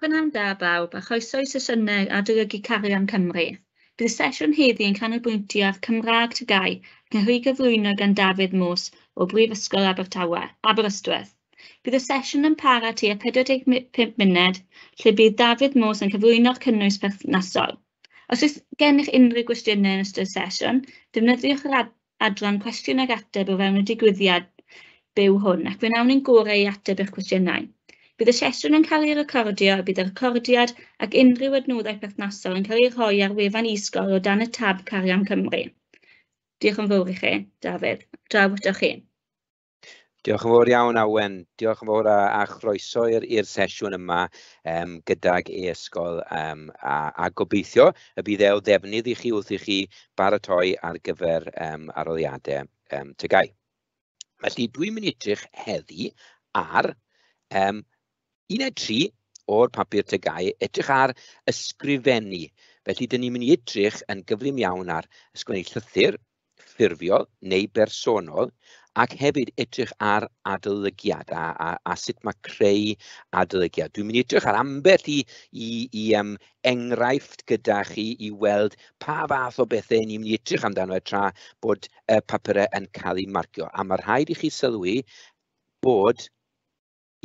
Gwnawn da bawb a chroeso i sesiynau adolygu carian Cymru. Bydd y sesiwn heddi yn canolbwyntio ar Cymraeg TGAU ac yn rhy gyflwyno gan Dafydd Mwys o Brifysgol Aberystwyth. Bydd y sesiwn yn para tua 45 munud, lle bydd Dafydd Mwys yn cyflwyno'r cynnwys perthnasol. Os oes gennych unrhyw gwestiynau yn ystod y sesiwn, defnyddiwch yr adran cwestiwn ag ateb o fewn y digwyddiad byw hwn ac fe wnawn ni'n gorau i ateb eich cwestiynau. Bydd y sesiwn yn cael ei recordio a bydd y recordiad ac unrhyw adnoddau perthnasol yn cael ei rhoi ar wefan e-sgol o dan y tab Carian Cymru. Diolch yn fawr i chi, Dafydd. Draw atoch chi. Diolch yn fawr iawn, Awen. Diolch yn fawr a chroeso i'r sesiwn yma gydag e-sgol a gobeithio y bydd o ddefnydd i chi wrth i chi baratoi ar gyfer arholiadau TGAU. Felly dwi'n mynd i edrych heddi ar 1.3 o'r papur TGAU, edrych ar ysgrifennu. Felly, dyn ni'n mynd i edrych yn gyflym iawn ar ysgrifennu llythyr, ffurfiol neu bersonol, ac hefyd edrych ar adolygiad a sut mae creu adolygiad. Dwi'n mynd i edrych ar ambell i enghraifft gyda chi i weld pa fath o bethau ni'n mynd i edrych amdano tra bod y papurau yn cael eu marcio. A mae rhaid i chi sylwi bod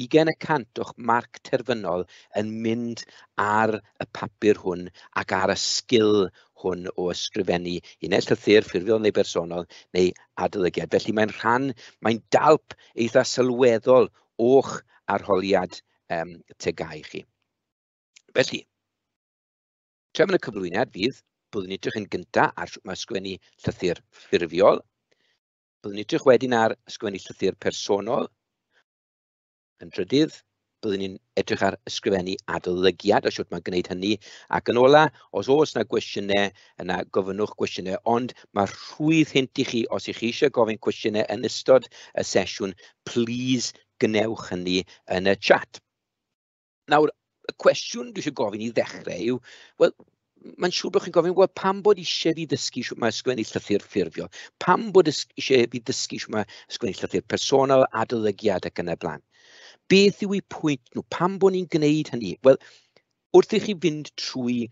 20% o'ch marc terfynol yn mynd ar y papur hwn ac ar y sgil hwn o ysgrifennu unell llythyr, ffurfiol neu bersonol neu adolygiad. Felly mae'n dalp eitha sylweddol o'ch arholiad TGAU chi. Felly, trefn y cyflwyniad fydd, byddwn ni'n edrych yn gyntaf ar sut mae ysgrifennu llythyr ffurfiol, byddwn ni'n edrych wedyn ar ysgrifennu llythyr personol. Yn drydydd, byddwn ni'n edrych ar ysgrifennu adolygiad o sut mae'n gwneud hynny. Ac yn ola, os oes yna gwestiynau, yna gofynnwch gwestiynau, ond mae rhwydd hynt i chi, os ych chi eisiau gofyn cwestiynau yn ystod y sesiwn, please gwnewch hynny yn y chat. Nawr, y cwestiwn dwi eisiau gofyn i ddechrau yw, wel, mae'n siŵr bod chi'n gofyn, wel, pam bod eisiau fi ddysgu sut mae ysgrifennu llythyr ffurfiol? Pam bod eisiau fi ddysgu sut mae ysgrifennu llythyr personol, adolygiad ac yn y blaen? Beth yw eu pwynt nhw? Pam bod ni'n gwneud hynny? Wel, wrth i chi fynd trwy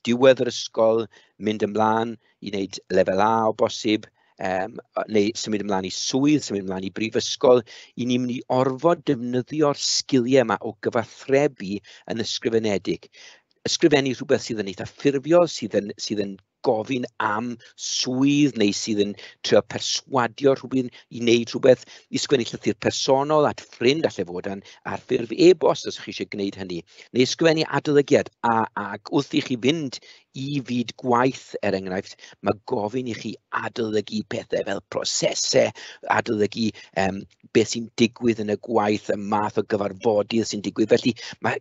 diwedd yr ysgol, mynd ymlaen i wneud lefel A o bosib, neu symud ymlaen i swydd, symud ymlaen i brifysgol, i ni'n mynd i orfod defnyddio'r sgiliau yma o gyfathrebu yn ysgrifenedig. Ysgrifennu rhywbeth sydd yn eitha ffurfiol, sydd yn gofyn am swydd neu sydd yn trio perswadio rhywun i wneud rhywbeth i sgwennu llythyr personol at ffrind allai fod ar ffurf e-bost os ych chi eisiau gwneud hynny. Neu sgwennu adolygiad ac wrth i chi fynd i fyd gwaith enghraifft, mae gofyn i chi adolygu pethau fel prosesau, adolygu beth sy'n digwydd yn y gwaith, y math o gyfarfodydd sy'n digwydd. Felly mae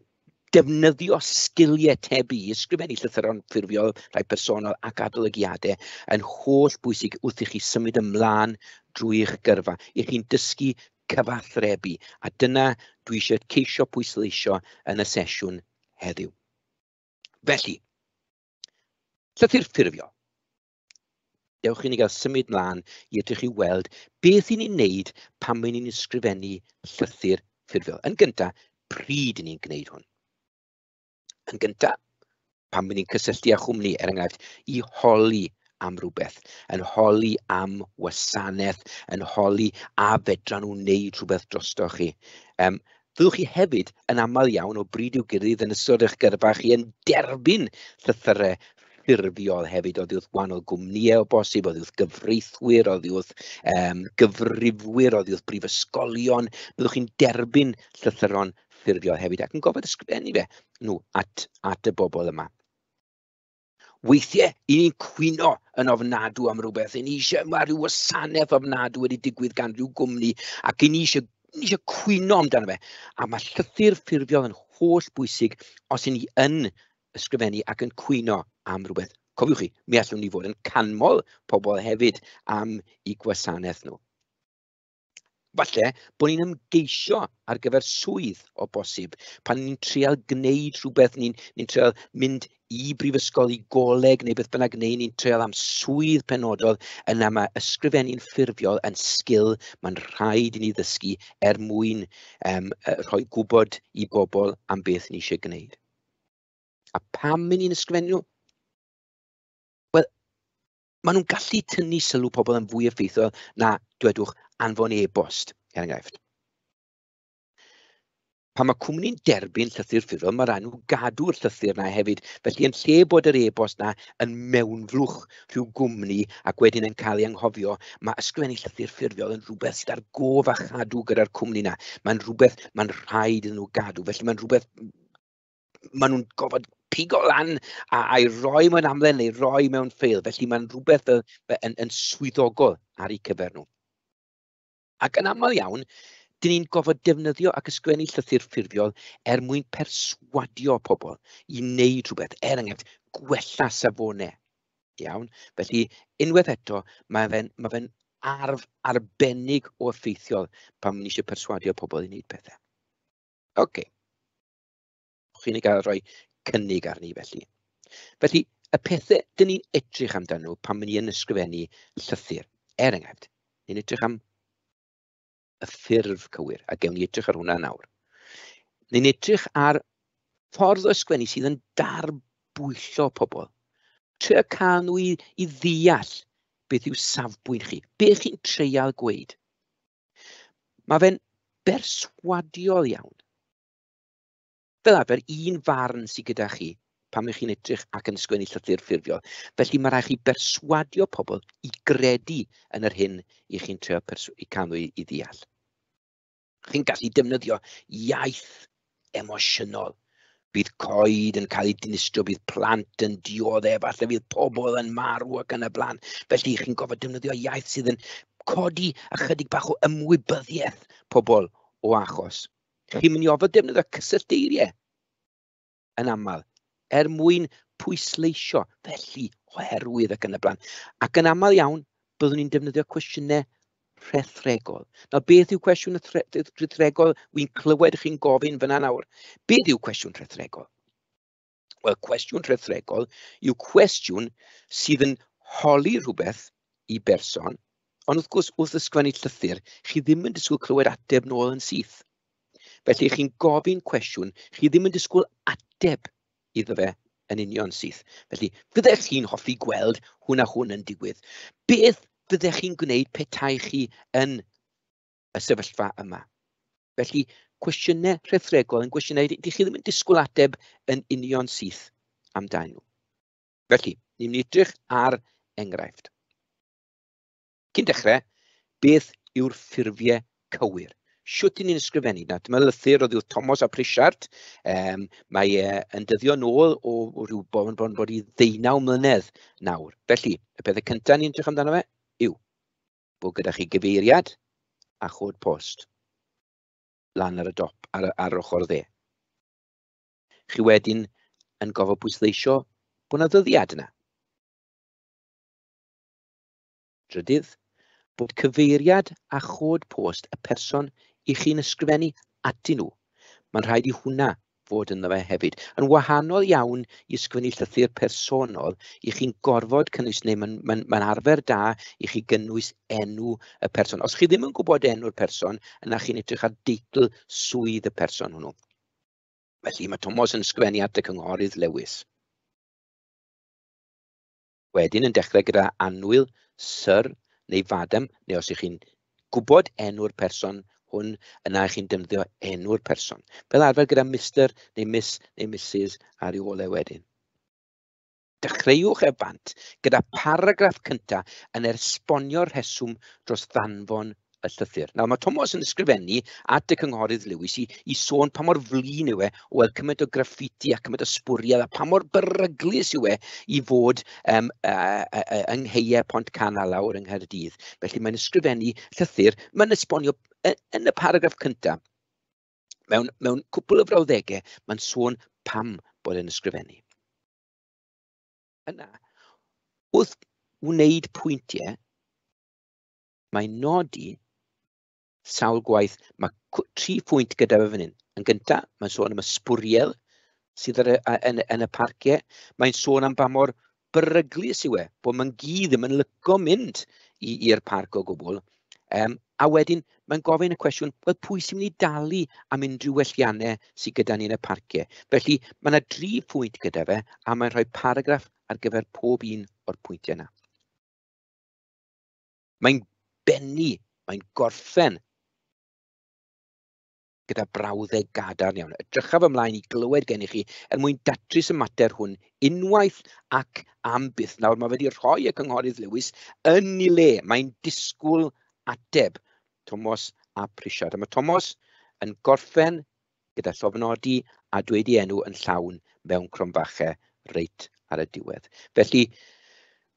defnyddio sgiliau tebu, ysgrifennu llythyron ffurfiol, rhai personol ac adolygiadau yn holl bwysig wrth i chi symud ymlaen drwy'ch gyrfa. I chi'n dysgu cyfathrebu. A dyna dwi eisiau ceisio pwysleisio yn y sesiwn heddiw. Felly, llythyr ffurfiol. Dewch i ni gael symud mlaen i edrych i weld beth i ni'n neud pan mae'n ni'n ysgrifennu llythyr ffurfiol. Yn gyntaf, pryd i ni'n gwneud hwn. Yn gyntaf, pan mynd ni'n cysylltu â chwmni, enghraifft, i holi am rhywbeth, yn holi am wasanaeth, yn holi a fedra nhw wneud rhywbeth drosto chi. Fyddwch chi hefyd yn aml iawn o bryd i'w gilydd yn ystod eich gyrfa chi yn derbyn llythyrau ffurfiol hefyd, oddi wrth gwahanol gwmnïau o bosib, oddi wrth gyfreithwyr, oddi wrth gyfrifwyr, oddi wrth brifysgolion, byddwch chi'n derbyn llythyron ffurfiol hefyd ac yn gofod ysgrifennu fe nhw at y bobl yma. Weithiau, i ni'n cwyno yn ofnadw am rhywbeth, i ni eisiau, mae rhyw wasanaeth ofnadw wedi digwydd gan rhyw gwmni ac i ni eisiau cwyno amdano fe. A mae llythyr ffurfiol yn holl bwysig os i ni yn ysgrifennu ac yn cwyno am rhywbeth. Cofiwch chi, mi allwn ni fod yn canmol pobl hefyd am eu gwasanaeth nhw. Falle bod ni'n ymgeisio ar gyfer swydd o bosib pan ni'n trial gwneud rhywbeth, ni'n trial mynd i brifysgol, i goleg neu beth bynnag, neu ni'n trial am swydd penodol, yna mae ysgrifennu'n ffurfiol yn sgil mae'n rhaid i ni ddysgu mwyn rhoi gwybod i bobl am beth ni eisiau gwneud. A pam mynd i'n ysgrifennu? Wel, maen nhw'n gallu tynnu sylw pobl yn fwy effeithiol na, dwedwch, anfon e-bost, er enghraifft. Pan mae cwmni'n derbyn llythyr ffurfiol, mae rhaid nhw gadw'r llythyr yna hefyd. Felly, yn lle bod yr e-bost yna yn mewnflwch rhyw gwmni ac wedyn yn cael ei anghofio, mae ysgrifennu llythyr ffurfiol yn rhywbeth sydd ar gof a chadw gyda'r cwmni yna. Mae'n rhywbeth mae'n rhaid yn nhw gadw. Felly, mae'n rhywbeth maen nhw'n gofod pigo lan a'i roi mewn amlen neu roi mewn ffeil. Felly, mae'n rhywbeth yn swyddogol ar eu cyfer nhw. Ac yn aml iawn, dyn ni'n gofod defnyddio ac ysgrifennu llythyr ffurfiol mwyn perswadio pobl i wneud rhywbeth, er enghraifft, gwella safonau. Iawn? Felly, unwaith eto, mae fe'n arf arbennig o effeithiol pan ni eisiau perswadio pobl i wneud pethau. OK. Chi'n ei gael rhoi cynnig arni felly. Felly, y pethau dyn ni'n edrych amdano pan ni yn ysgrifennu llythyr. Er enghraifft, ni'n edrych am y ffurf cywir, a gewn ni edrych ar hwnna nawr. Ni'n edrych ar ffordd o ysgrifennu sydd yn darbwyllo pobl. Trio cael nhw i ddeall beth yw safbwynt chi, beth chi'n treial gweud. Mae fe'n berswadiol iawn. Fel arfer, un farn sydd gyda chi pan ych chi'n edrych ac yn ysgrifennu llythyr ffurfiol. Felly mae rhaid chi berswadio pobl i gredu yn yr hyn i chi'n trio i cael nhw i ddeall. Chi'n gallu defnyddio iaith emosiynol. Bydd coed yn cael ei dinistrio, bydd plant yn dioddef, falle bydd pobl yn marw ac yn y blaen. Felly chi'n gofod defnyddio iaith sydd yn codi ychydig bach o ymwybyddiaeth pobl o achos. Chi'n mynd i ofod defnyddio cysyllteiriau yn aml mwyn pwysleisio, felly oherwydd ac yn y blaen. Ac yn aml iawn, byddwn ni'n defnyddio cwestiynau rhethregol. Nawr, beth yw cwestiwn rhethregol? Wy'n clywed chi'n gofyn fyna nawr. Beth yw cwestiwn rhethregol? Wel, cwestiwn rhethregol yw cwestiwn sydd yn holi rhywbeth i berson, ond wrth gwrs, wrth ysgrifennu llythyr, chi ddim yn disgwyl clywed ateb nôl yn syth. Felly, chi'n gofyn cwestiwn, chi ddim yn disgwyl ateb iddo fe yn union syth. Felly, fyddech chi'n hoffi gweld hwn a hwn yn digwydd. Beth fyddech chi'n gwneud petai chi yn y sefyllfa yma? Felly, cwestiynau rhethregol yn gwestiynau ydych chi ddim yn disgwyl ateb yn union syth amdano nhw. Felly, ni'n edrych ar enghraifft. Cyn dechrau, beth yw'r ffurfiau cywir? Siwt i ni'n ysgrifennu? Dyma lythyr o ddiwedd Thomas a Pritchard. Mae yn dyddio nôl o ryw bod i 19 mlynedd nawr. Felly, y pethau cyntaf ni'n edrych amdano fe yw bod gyda chi gyfeiriad a chod post lan ar y dop, ar ochr dde. Chi wedyn yn gofod pwysleisio bod yna ddyddiad yna. Drydydd, bod cyfeiriad a chod post y person i chi'n ysgrifennu atyn nhw. Mae'n rhaid i hwnna fod ynddo fe hefyd. Yn wahanol iawn i ysgrifennu llythyr personol, i chi'n gorfod cynnwys, neu mae'n arfer da i chi gynnwys enw y person. Os chi ddim yn gwybod enw'r person, yna chi'n edrych ar deitl swydd y person hwnnw. Felly mae Thomas yn ysgrifennu at y cynghorydd Lewis. Wedyn yn dechrau gyda anwyl, Sir neu Fadam, neu os ych chi'n gwybod enw'r person hwn, yna chi'n defnyddio enw'r person. Fel arfer gyda Mr neu Miss neu Mrs ar ei olau wedyn. Dechreuwch e bant gyda paragraff cyntaf yn esbonio'r rheswm dros ddanfon y llythyr. Nawr, mae Thomas yn ysgrifennu at y cynghorydd Lewis i sôn pa mor flin yw o weld cymaint o graffiti a cymaint o sbwriel a pa mor beryglus yw i fod yng Ngheuau Pont Canalawr yng Nghaerdydd. Felly mae'n ysgrifennu llythyr, mae'n esbonio yn y paragraff cyntaf, mewn cwpl o frawddegau, mae'n sôn pam bod e'n ysgrifennu. Yna, wrth wneud pwyntiau, mae'n nodi sawl gwaith. Mae 3 pwynt gyda fe fan hyn. Yn gyntaf, mae'n sôn am y sbwriel sydd yn y parciau. Mae'n sôn am ba mor beryglus yw e, bod mae'n gyd ddim yn lyco mynd i'r parc o gwbl. A wedyn, mae'n gofyn y cwestiwn, wel pwy sy'n mynd i dalu am unrhyw welliannau sydd gyda ni yn y parciau. Felly, mae yna 3 pwynt gyda fe, a mae'n rhoi paragraff ar gyfer pob un o'r pwyntiau yna. Mae'n bennu, mae'n gorffen gyda brawddeg gadarn iawn. Edrychaf ymlaen i glywed gennych chi mwyn datrys y mater hwn unwaith ac am byth. Nawr, mae wedi rhoi y cynghorydd Lewis yn ei le. Mae'n disgwyl ateb Thomas a Prisiad. A mae Thomas yn gorffen gyda llofnodi a dweud ei enw yn llawn mewn cromfachau reit ar y diwedd. Felly,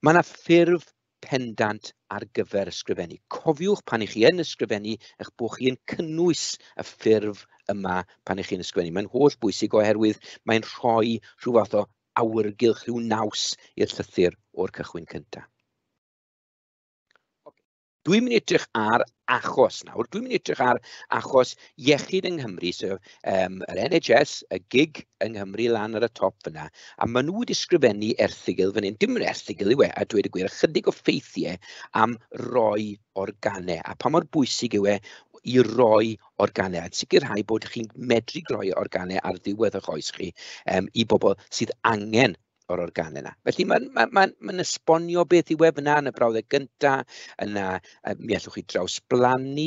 mae yna ffurf pendant ar gyfer ysgrifennu. Cofiwch pan ych chi yn ysgrifennu eich bod chi yn cynnwys y ffurf yma pan ych chi'n ysgrifennu. Mae'n holl bwysig oherwydd mae'n rhoi rhyw fath o awyrgylch, rhyw naws i'r llythyr o'r cychwyn cyntaf. Dwi'n mynd i edrych ar achos nawr. Dwi'n mynd i edrych ar achos iechyd yng Nghymru, so yr NHS, y GIG yng Nghymru lan ar y top fyna, a maen nhw wedi ysgrifennu erthygl fan hyn. Dim yn erthygl yw e, a dweud y gwir, ychydig o ffeithiau am roi organau, a pa mor bwysig yw e i roi organau, a sicrhau bod chi'n medru roi organau ar ddiwedd eich oes chi i bobl sydd angen o'r organau yna. Felly mae'n esbonio beth yw e fyna yn y brawddeg gyntaf, yna mi allwch chi drawsblannu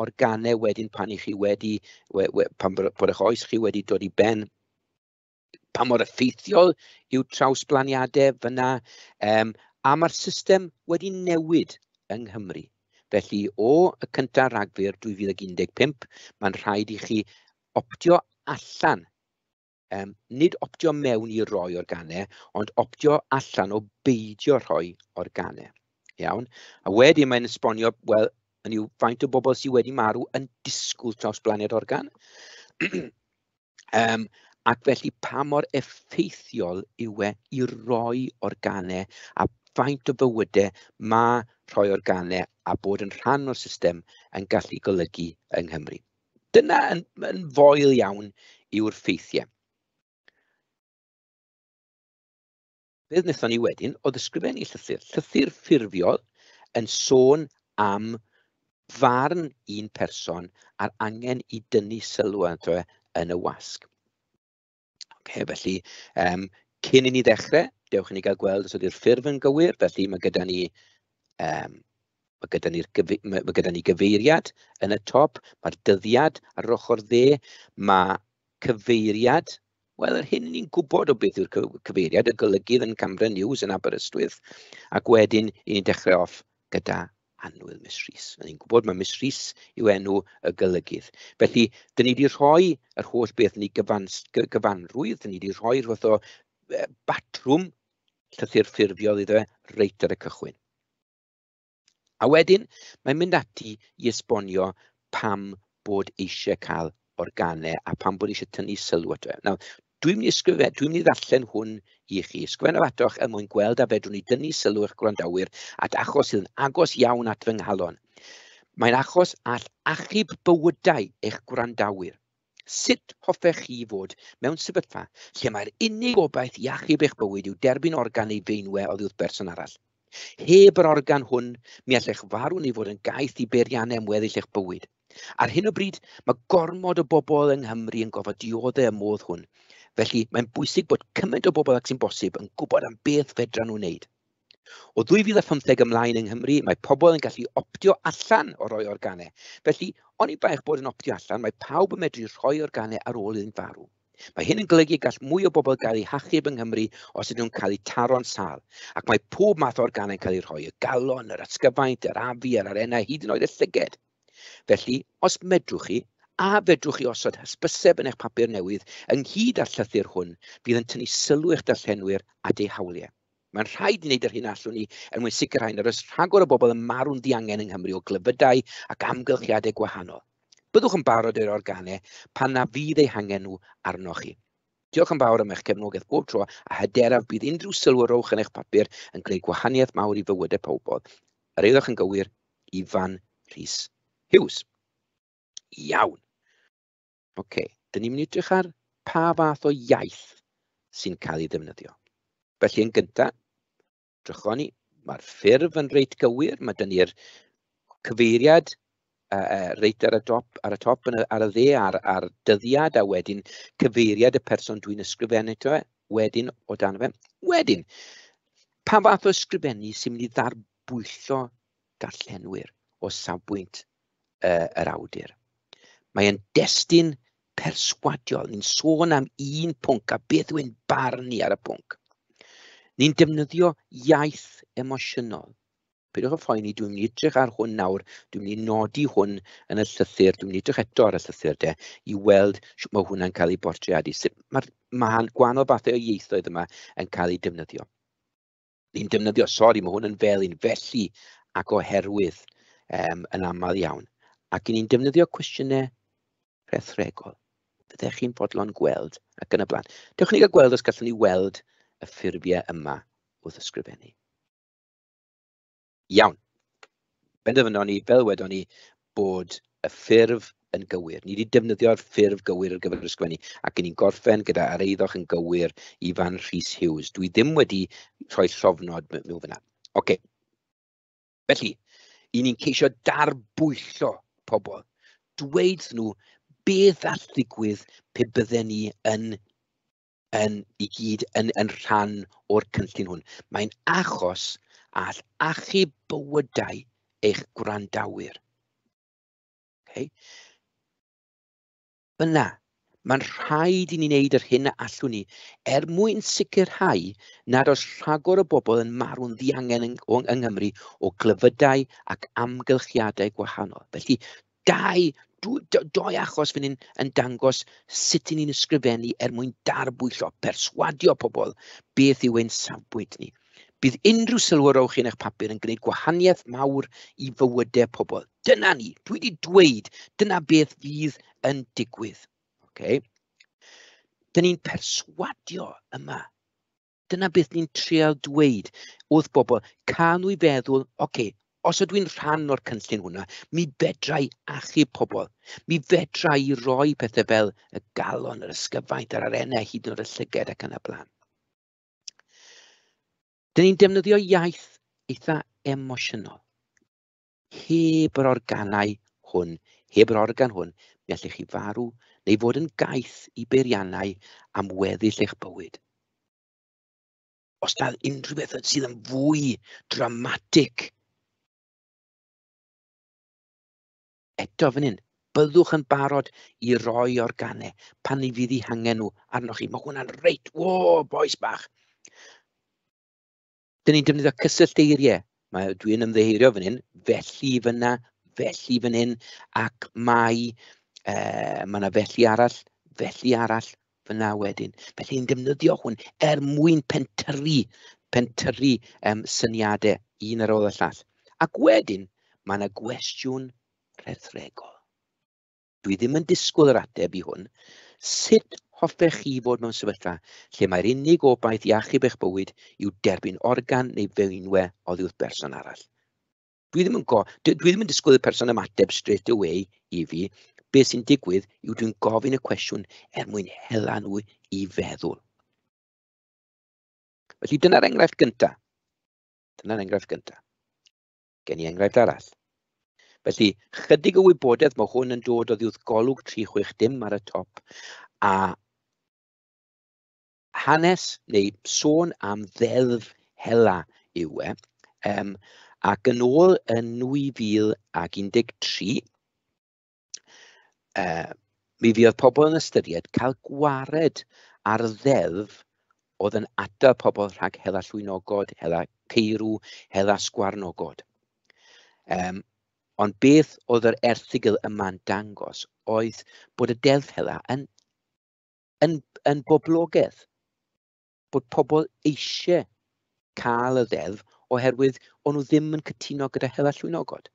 organau wedyn pan i chi pan bod eich oes chi wedi dod i ben, pa mor effeithiol yw trawsblaniadau fyna, a mae'r system wedi newid yng Nghymru. Felly o y cyntaf Rhagfyr 2015, mae'n rhaid i chi optio allan. Nid optio mewn i roi organau, ond optio allan o beidio rhoi organau. Iawn? A wedyn mae'n esbonio, wel, hynny yw faint o bobl sydd wedi marw yn disgwyl trawsblaniad organ. Ac felly pa mor effeithiol yw e i roi organau a faint o bywydau mae rhoi organau a bod yn rhan o'r system yn gallu golygu yng Nghymru. Dyna yn foel iawn yw'r ffeithiau. Beth wnaethon ni wedyn oedd ysgrifennu llythyr. Llythyr ffurfiol yn sôn am farn un person a'r angen i dynnu sylw yn y wasg. Felly, cyn i ni ddechrau, dewch i ni gael gweld os ydy'r ffurf yn gywir, felly mae gyda ni gyfeiriad yn y top, mae'r dyddiad ar ochr dde, mae cyfeiriad. Wel, yr hyn ni'n gwybod o beth yw'r cyfeiriad, y golygydd yn Camera News yn Aberystwyth, ac wedyn i ni'n dechrau off gyda Annwyl Miss Rhys. Ni'n gwybod mae Miss Rhys yw enw y golygydd. Felly, dyn ni wedi rhoi yr holl beth ni gyfanrwydd, dyn ni wedi rhoi rhywbeth o batrwm llythyr ffurfiol iddo reit ar y cychwyn. A wedyn, mae'n mynd ati i esbonio pam bod eisiau cael organau a pam bod eisiau tynnu sylw ato. Nawr, dwi'n mynd i ddarllen hwn i chi. Ysgrifennwch atoch mwyn gweld a fedrwn ni dynnu sylw eich gwrandawyr at achos sydd yn agos iawn at fy nghalon. Mae'n achos all achub bywydau eich gwrandawyr. Sut hoffech chi fod mewn sefyllfa lle mae'r unig obaith i achub eich bywyd yw derbyn organ neu feinwe oddi wrth berson arall? Heb yr organ hwn, mi allech farw neu fod yn gaeth i beiriannau ymweddill eich bywyd. Ar hyn o bryd, mae gormod o bobl yng Nghymru yn gofod dioddau y modd hwn. Felly, mae'n bwysig bod cymaint o bobl ac sy'n bosib yn gwybod am beth fedra nhw'n wneud. O 2015 ymlaen yng Nghymru, mae pobl yn gallu optio allan o roi organau. Felly, oni bai eich bod yn optio allan, mae pawb yn medru rhoi organau ar ôl iddynt farw. Mae hyn yn golygu gall mwy o bobl gael eu hachub yng Nghymru os ydyn nhw'n cael eu taro'n sâl. Ac mae pob math o organau'n cael eu rhoi, y galon, yr ysgyfaint, yr afi, yr arena, hyd yn oed y llyged. Felly, os medrwch chi, a fedrwch chi osod hysbyseb yn eich papur newydd ynghyd â'r llythyr hwn, bydd yn tynnu sylw eich darllenwyr at eu hawliau. Mae'n rhaid i wneud yr hyn allwn ni mwyn sicrhau na oes rhagor o bobl yn marw'n ddiangen yng Nghymru o glyfydau ac amgylchiadau gwahanol. Byddwch yn barod i'r organau pan na fydd eu hangen nhw arnoch chi. Diolch yn fawr am eich cefnogaeth bob tro a hyderaf bydd unrhyw sylw rowch yn eich papur yn gwneud gwahaniaeth mawr i fywydau pobl. Yr eiddoch yn gywir, Ifan Rhys. Hughes. Iawn. OK, dyn ni'n mynd i edrych ar pa fath o iaith sy'n cael ei ddefnyddio. Felly yn gyntaf, drychon ni, mae'r ffurf yn reit gywir, mae dyn ni'r cyfeiriad reit ar y top, ar y dde, ar dyddiad, a wedyn cyfeiriad y person dwi'n ysgrifennu to e, wedyn o dan fe. Wedyn, pa fath o ysgrifennu sy'n mynd i ddarbwyllo darllenwyr o safbwynt yr awdur. Mae'n destun perswadiol. Ni'n sôn am un pwnc a beth yw'n barn ni ar y pwnc. Ni'n defnyddio iaith emosiynol. Pidwch y phoeni, dwi'n mynd i edrych ar hwn nawr, dwi'n mynd i nodi hwn yn y llythyr, dwi'n mynd i edrych eto ar y llythyr i weld sut mae hwnna'n cael ei bortreadu. Mae gwahanol fathau o ieithoedd yma yn cael ei defnyddio. Ni'n defnyddio, sori, mae hwn yn felyn, felly ac oherwydd yn aml iawn. Ac ni'n defnyddio cwestiynau rhethregol. Byddech chi'n bodlon gweld ac yn y blaen. Dewch ni gael gweld os gallwn ni weld y ffurfiau yma wrth ysgrifennu. Iawn. Benderfynon ni, fel wedon ni, bod y ffurf yn gywir. Ni wedi defnyddio'r ffurf gywir ar gyfer ysgrifennu ac ni'n gorffen gyda ar eiddoch yn gywir i fan Rhys Hughes. Dwi ddim wedi rhoi llofnod mewn fyna. OK. Felly, i ni'n ceisio darbwyllo pobl. Dweud nhw beth all ddigwydd pe bydden ni i gyd yn rhan o'r cynllun hwn. Mae'n achos all achub bywydau eich gwrandawyr. Okay. Fyna, mae'n rhaid i ni wneud yr hyn a allwn ni mwyn sicrhau nad oes rhagor o bobl yn marw'n ddiangen yng Nghymru o glyfydau ac amgylchiadau gwahanol. Felly, doi achos fan hyn yn dangos sut ni'n ysgrifennu mwyn darbwyllo, perswadio pobl beth yw ein safbwynt ni. Bydd unrhyw sylw rowch chi yn eich papur yn gwneud gwahaniaeth mawr i fywydau pobl. Dyna ni, dwi wedi dweud, dyna beth fydd yn digwydd. Okay. Dyn ni'n perswadio yma. Dyna beth ni'n trial dweud wrth bobl. Can nhw i feddwl, OK, os ydw i'n rhan o'r cynllun hwnna, mi fedrai achub pobl. Mi fedrai roi pethau fel y galon, yr ysgyfaint, yr arennau, hyd yn oed y llyged ac yn y blaen. Dyn ni'n defnyddio iaith eitha emosiynol. Heb yr organau hwn, heb yr organ hwn, mi allech chi farw neu fod yn gaeth i beiriannau am weddill eich bywyd. Os na unrhyw beth sydd yn fwy dramatic, eto fan hyn, byddwch yn barod i roi organau pan ni fydd i hangen nhw arnoch chi. Mae hwnna'n reit, boes bach. Dyn ni'n defnyddio cysyllteiriau. Dwi'n ymddeheurio fan hyn, felly fyna, felly fan hyn, ac mae yna felly arall fyna wedyn. Felly ni'n defnyddio hwn mwyn pentyrru syniadau un ar ôl y llall. Ac wedyn, mae yna gwestiwn rhethregol. Dwi ddim yn disgwyl yr ateb i hwn. Sut hoffech chi fod mewn sefyllfa lle mae'r unig obaith i achub eich bywyd yw derbyn organ neu fewnwe oddi wrth berson arall. Dwi ddim yn disgwyl y person ymateb straight away i fi. Beth sy'n digwydd yw dwi'n gofyn y cwestiwn mwyn hela nhw i feddwl. Felly dyna'r enghraifft gyntaf. Gen i enghraifft arall. Felly, chydig o wybodaeth mae hwn yn dod oddi wrth golwg 360 ar y top, a hanes neu sôn am ddeddf hela yw ac yn ôl yn 2013, mi fydd pobl yn ystyried cael gwared ar ddeddf oedd yn atal pobl rhag hela llwynogod, hela ceirw, hela sgwarnogod. Ond beth oedd yr erthygl yma'n dangos oedd bod y deddf hela yn boblogaidd. Bod pobl eisiau cael y ddeddf oherwydd o'n nhw ddim yn cytuno gyda hela llwynogod.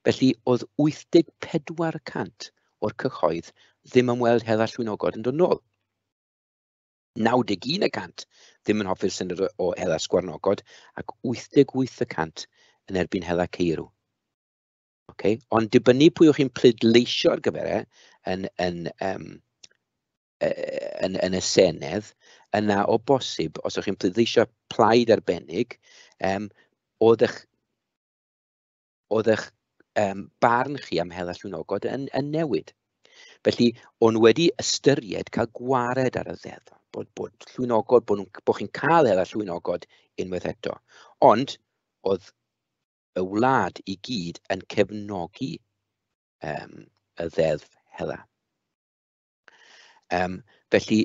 Felly oedd 84% o'r cyhoedd ddim yn weld hela llwynogod yn dod nôl. 91% ddim yn hoffi'r syniad o hela sgwarnogod ac 88% yn erbyn hela ceirw. Okay? Ond dibynnu pwy o'ch chi'n pleidleisio ar gyfer yn y Senedd, yna o bosib, os o'ch chi'n pleidleisio plaid arbennig, oedd eich barn chi am hela llwynogod yn newid. Felly, o'n wedi ystyried cael gwared ar y ddeddf, bod llwynogod, bod chi'n cael hela llwynogod unwaith eto. Ond, oedd y wlad i gyd yn cefnogi y ddeddf hela. Felly,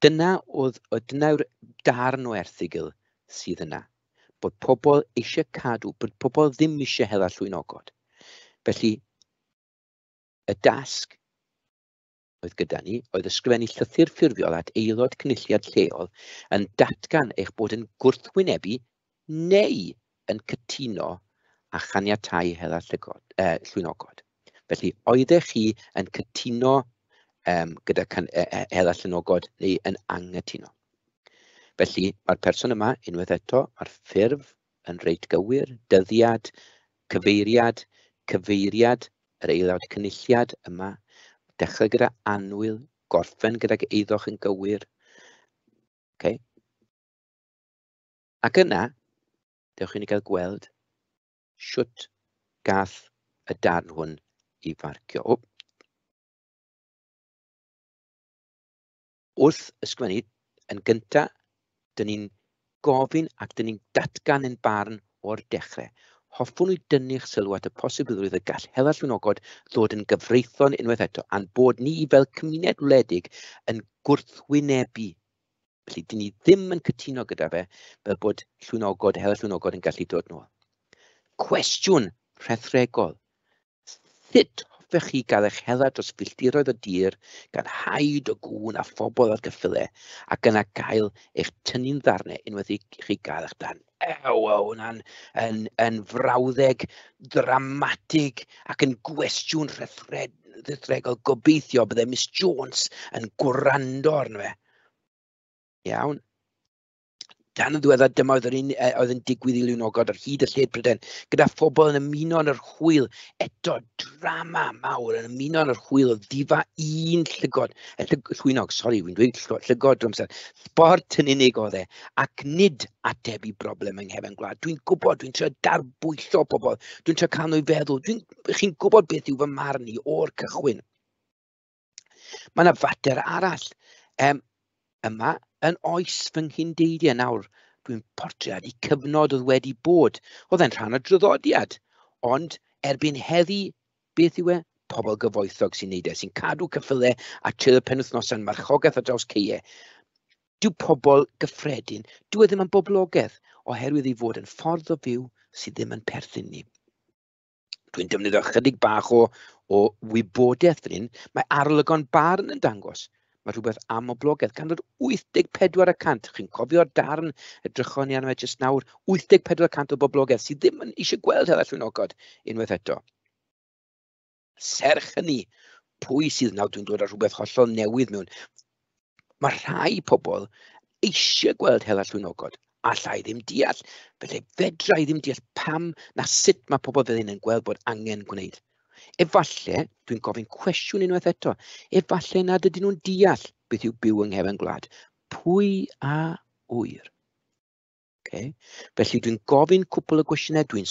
dyna'r darn o erthygl sydd yna. Bod pobl eisiau cadw, bod pobl ddim eisiau hela llwynogod. Felly, y dasg oedd gyda ni, oedd ysgrifennu llythyr ffurfiol at aelod cynulliad lleol yn datgan eich bod yn gwrthwynebu neu yn cytuno a chaniatáu hela llwynogod. Felly, oeddech chi yn cytuno gyda hela llwynogod neu yn anghytuno. Felly, mae'r person yma, unwaith eto, mae'r ffurf yn reit gywir, dyddiad, cyfeiriad, yr aelod cynulliad yma, dechrau gyda anwyl, gorffen gydag eiddoch yn gywir. Okay. Ac yna, dewch i ni gael gweld siwt gath y darn hwn i farcio. Wrth ysgrifennu, yn gyntaf, dyn ni'n gofyn ac dyn ni'n datgan yn barn o'r dechrau. Hoffwn i dynnu'ch sylw at y posibilrwydd y gall hela llwynogod ddod yn gyfreithlon unwaith eto, a'n bod ni fel cymuned wledig yn gwrthwynebu. Felly, dyn ni ddim yn cytuno gyda fe fel bod hela llwynogod yn gallu dod nôl. Cwestiwn rhethregol. Sut hoffech chi gael eich hela dros filltiroedd o dir gan haid o gŵn a phobl ar geffylau ac yna gael eich tynnu'n ddarnau unwaith i chi gael eich darn. Hwnna'n yn frawddeg dramatig ac yn gwestiwn rhethregol. Gobeithio bydde Miss Jones yn gwrando arno fe. Iawn. Dan y ddiweddar dyma oedd yn digwydd i Llwynogod ar hyd y lled Prydain, gyda phobl yn ymuno yn yr hwyl, eto drama mawr yn ymuno yn yr hwyl o ddifa un llwynog, fi'n dweud llygod drwy amser, sport yn unig oedd e, ac nid ateb i broblem yng nghefn gwlad. Dwi'n gwybod, dwi'n trio darbwyllo pobl, dwi'n trio cael nhw i feddwl, chi'n gwybod beth yw fy marn i o'r cychwyn. Mae yna fater arall. Yma, yn oes fy nghyn-deidiau nawr, dwi'n portread i cyfnod oedd wedi bod. Oedd e'n rhan o draddodiad, ond erbyn heddi, beth yw e? Pobl gyfoethog sy'n neud e, sy'n cadw cyffylau a trwy'r penwythnosau yn marchogaeth ar draws ceiau. Dyw pobl gyffredin, dyw e ddim yn boblogaeth, oherwydd ei fod yn ffordd o fyw sydd ddim yn perthyn ni. Dwi'n defnyddio chydig bach o wybodaeth fan hyn, mae arolygon barn yn dangos. Mae rhywbeth am oblogaeth, gan ddod 84%. Chi'n cofio'r darn edrychon ni arno fe jyst nawr, 84% o boblogaeth sydd ddim yn eisiau gweld hela llwynogod unwaith eto. Serch hynny, pwy sydd nawr dwi'n dod â rhywbeth hollol newydd mewn. Mae rhai pobl eisiau gweld hela llwynogod, allai ddim deall, felly fedrai ddim deall pam na sut mae pobl fel hyn yn gweld bod angen gwneud. Efallai, dwi'n gofyn cwestiwn unwaith eto, efallai nad ydyn nhw'n deall beth yw byw yng nghefn gwlad. Pwy a wyr? Okay. Felly dwi'n gofyn cwpl o gwestiynau, dwi'n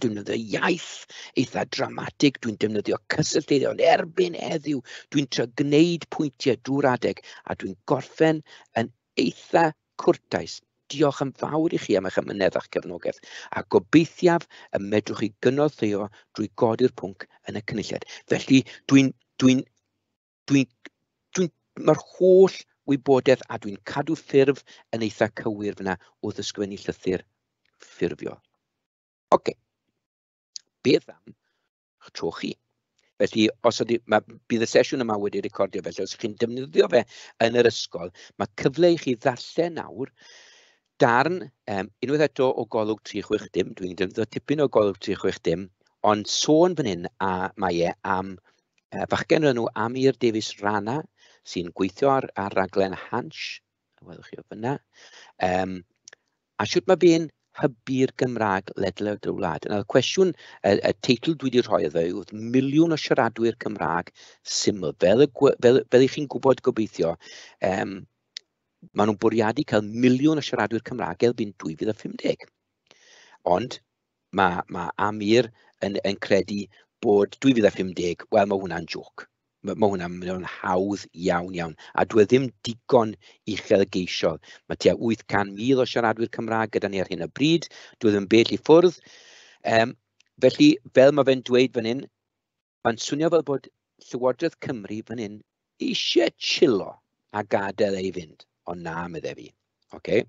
defnyddio iaith eitha dramatig, dwi'n defnyddio cysylltiedig, ond erbyn heddiw, dwi'n trio gwneud pwyntiau drwy'r adeg, a dwi'n gorffen yn eitha cwrtais. Diolch yn fawr i chi am eich ymynedd a'ch cefnogaeth, a gobeithiaf y medrwch chi gynorthwyo drwy godi'r pwnc yn y cynulliad. Felly, mae'r holl wybodaeth a dwi'n cadw ffurf yn eitha cywir fyna wrth ysgrifennu llythyr ffurfiol. Oce. Beth am eich tro chi? Felly, bydd y sesiwn yma wedi recordio, felly os chi'n defnyddio fe yn yr ysgol, mae cyfle i chi ddarllen nawr darn, unwaith eto o golwg 360, dwi'n defnyddio tipyn o golwg 360, ond sôn fan hyn mae e am fachgen enw Amir Davies Rana, sy'n gweithio ar raglen Hansh, welwch chi o fyna, a siwt mae fe'n hybu'r Gymraeg ledled y wlad. Yna'r cwestiwn, y teitl dwi wedi rhoi iddo yw miliwn o siaradwyr Cymraeg syml. Fel i chi'n gwybod gobeithio, maen nhw'n bwriadu cael miliwn o siaradwyr Cymraeg erbyn 2050. Ond mae Amir yn credu bod 2050, wel, mae hwnna'n joc. Mae hwnna'n hawdd iawn, a dwi ddim digon uchelgeisiol. Mae tua 800,000 o siaradwyr Cymraeg gyda ni ar hyn o bryd, dwi ddim bell i ffwrdd. Felly, fel mae fe'n dweud fan hyn, mae'n swnio fel bod Llywodraeth Cymru fan hyn eisiau chilo a gadael ei fynd, ond na, medde fi. Okay?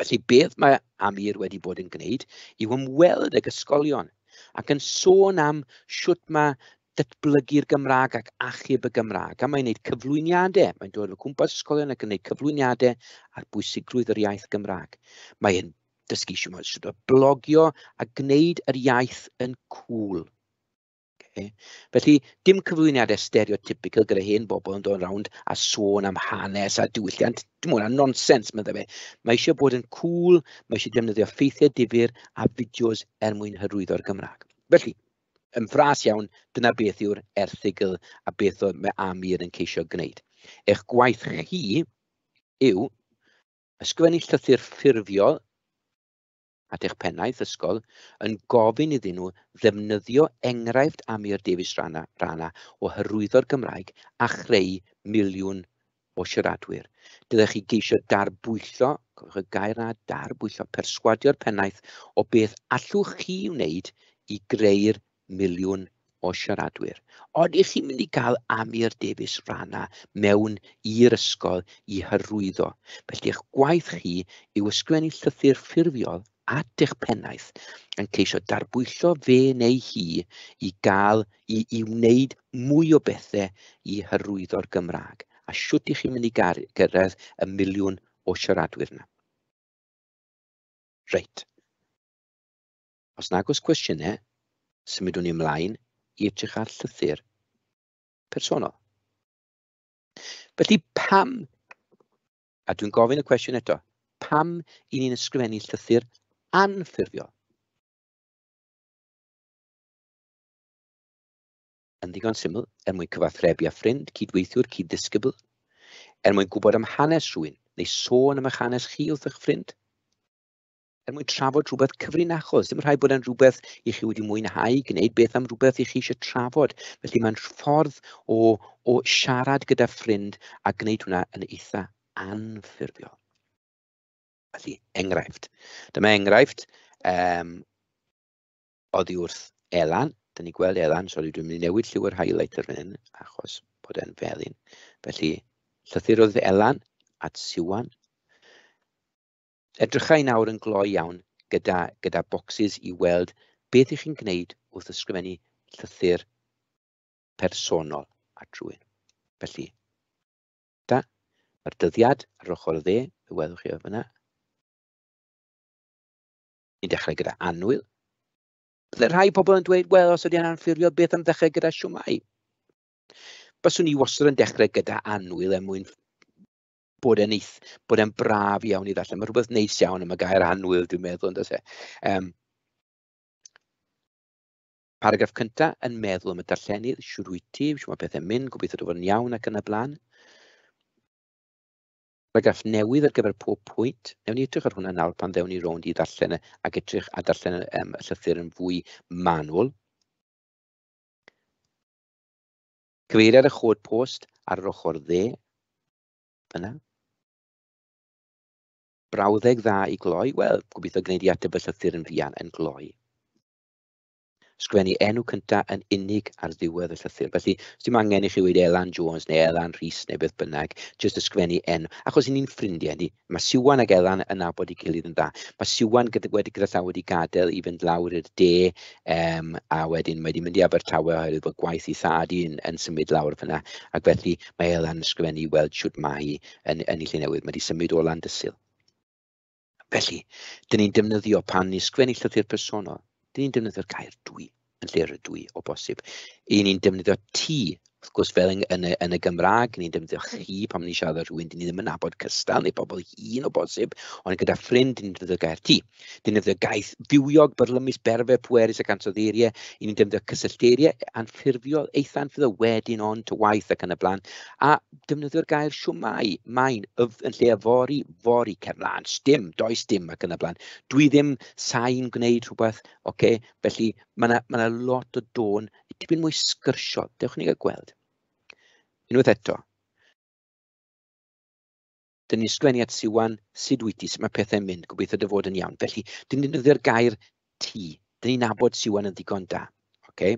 Felly, beth mae Amir wedi bod yn gwneud yw ymweld ag ysgolion ac yn sôn am sut mae datblygu'r Gymraeg ac achub y Gymraeg. A mae'n gwneud cyflwyniadau. Mae'n dod o gwmpas ysgolion ac yn gwneud cyflwyniadau ar bwysigrwydd yr iaith Gymraeg. Mae'n dysgu sut o blogio a gwneud yr iaith yn cool. Okay. Felly, dim cyflwyniadau stereotypical gyda hen bobl yn dod rownd a sôn am hanes a diwylliant. Dim hwnna'n nonsens, medda fe. Mae eisiau bod yn cool, mae eisiau defnyddio ffeithiau difyr a fideos mwyn hyrwyddo'r Gymraeg. Felly, yn fras iawn, dyna beth yw'r erthygl a beth mae Amir yn ceisio gwneud. Eich gwaith chi yw ysgrifennu llythyr ffurfiol at eich pennaeth ysgol yn gofyn iddyn nhw ddefnyddio enghraifft Amir Davies Rana o hyrwyddo'r Gymraeg a chreu miliwn o siaradwyr. Dydych chi geisio darbwyllo, cofiwch y gair na, darbwyllo, perswadio'r pennaeth o beth allwch chi wneud i greu'r miliwn o siaradwyr. Odych chi'n mynd i gael Amir Davies Rana mewn i'r ysgol i hyrwyddo. Felly eich gwaith chi yw ysgrifennu llythyr ffurfiol at eich pennaeth yn ceisio darbwyllo fe neu hi i wneud mwy o bethau i hyrwyddo'r Gymraeg. A sut ych chi'n mynd i gyrraedd y miliwn o siaradwyr yna. Reit. Os nag oes cwestiynau, symudwn ni ymlaen i edrych ar llythyr personol. Felly pam, a dwi'n gofyn y cwestiwn eto, pam i ni'n ysgrifennu llythyr anffurfiol? Yn ddigon syml, mwyn cyfathrebu â ffrind, cydweithiwr, cyddisgybl, mwyn gwybod am hanes rhywun, neu sôn am eich hanes chi wrth eich ffrind, mwyn trafod rhywbeth cyfrinachol. Dim rhaid bod yn rhywbeth i chi wedi mwynhau, gwneud beth am rhywbeth i chi eisiau trafod. Felly mae'n ffordd o siarad gyda ffrind a gwneud hwnna yn eitha anffurfiol. Felly, enghraifft. Dyma enghraifft oddi wrth Elan. Dyn ni gweld Elan, sori, dwi'n mynd i newid lliw yr highlighter fan hyn, achos bod e'n felyn. Felly, llythyr oedd Elan at Siwan. Edrychai nawr yn gloi iawn gyda bocsys i weld beth ych chi'n gwneud wrth ysgrifennu llythyr personol at rhywun. Felly, mae'r dyddiad ar ochr dde, y welwch chi o fyna. Ni'n dechrau gyda annwyl. Bydde rhai pobl yn dweud, wel, os ydy yna'n anffurfiol, beth am ddechrau gyda siwmai? Byswn ni wastad yn dechrau gyda annwyl mwyn bod e'n braf iawn i ddarllen. Mae rhywbeth neis iawn am y gair annwyl, dwi'n meddwl, ynddo se. Paragraff cyntaf yn meddwl am y darllenydd, siwr wyt ti, siwr mae pethau'n mynd, gobeithio dy fod yn iawn ac yn y blaen. Paragraff newydd ar gyfer pob pwynt. Newn ni edrych ar hwnna nawr pan ddewn ni rownd i ddarllen ac edrych a darllen y llythyr yn fwy manwl. Cyfeiriad y chod post ar yr ochr dde. Yna. Brawddeg dda i gloi. Wel, gobeithio gwneud i ateb y llythyr yn fuan yn gloi. Sgwennu enw cyntaf yn unig ar ddiwedd y llythyr. Felly, os dim angen i chi wedi Elan Jones neu Elan Rhys neu beth bynnag, jyst ysgrifennu enw. Achos ni'n ffrindiau, mae Siwan ac Elan yn nabod i gilydd yn dda. Mae Siwan gyda llaw wedi gadael i fynd lawr i'r de, a wedyn mae wedi mynd i Abertawe oherwydd bod gwaith i thad yn symud lawr fyna. Ac felly mae Elan ysgrifennu i weld siwt mae yn ei lle newydd. Mae wedi symud o Landysul. Felly, dyn ni'n defnyddio pan ni'n ysgrifennu llythyr personol. Dyn ni'n defnyddio'r gair dwi yn lle'r y dwi o bosib. Ni'n defnyddio ti Wrth gwrs, fel yn y Gymraeg, ni'n defnyddio chi pan ni'n siarad â rhywun, dyn ni ddim yn nabod cystal neu bobl hŷn o bosib, ond gyda ffrind, ni'n defnyddio gair ti. Ni'n defnyddio gaeth fywiog, byrlymus, berfe, pwerus ac ansoddeiriau, ni'n defnyddio cysyllteiriau, anffurfiol, eitha anffurfiol, wedyn on, to waith ac yn y blaen, a defnyddio'r gair siwmai, main, yn lle fori, cermlaen, sdim, does dim ac yn y blaen. Dwi ddim sain gwneud rhywbeth, okay? Felly mae yna lot o dôn, tipyn mwy sgyrsio, dewch ni gael gweld. Unwaith eto, dyn ni'n sgwennu at Siwan, sut wyt ti, sut mae pethau'n mynd, gobeithio dy fod yn iawn. Felly, dyn ni'n defnyddio'r gair ti, dyn ni'n nabod Siwan yn ddigon da. Okay?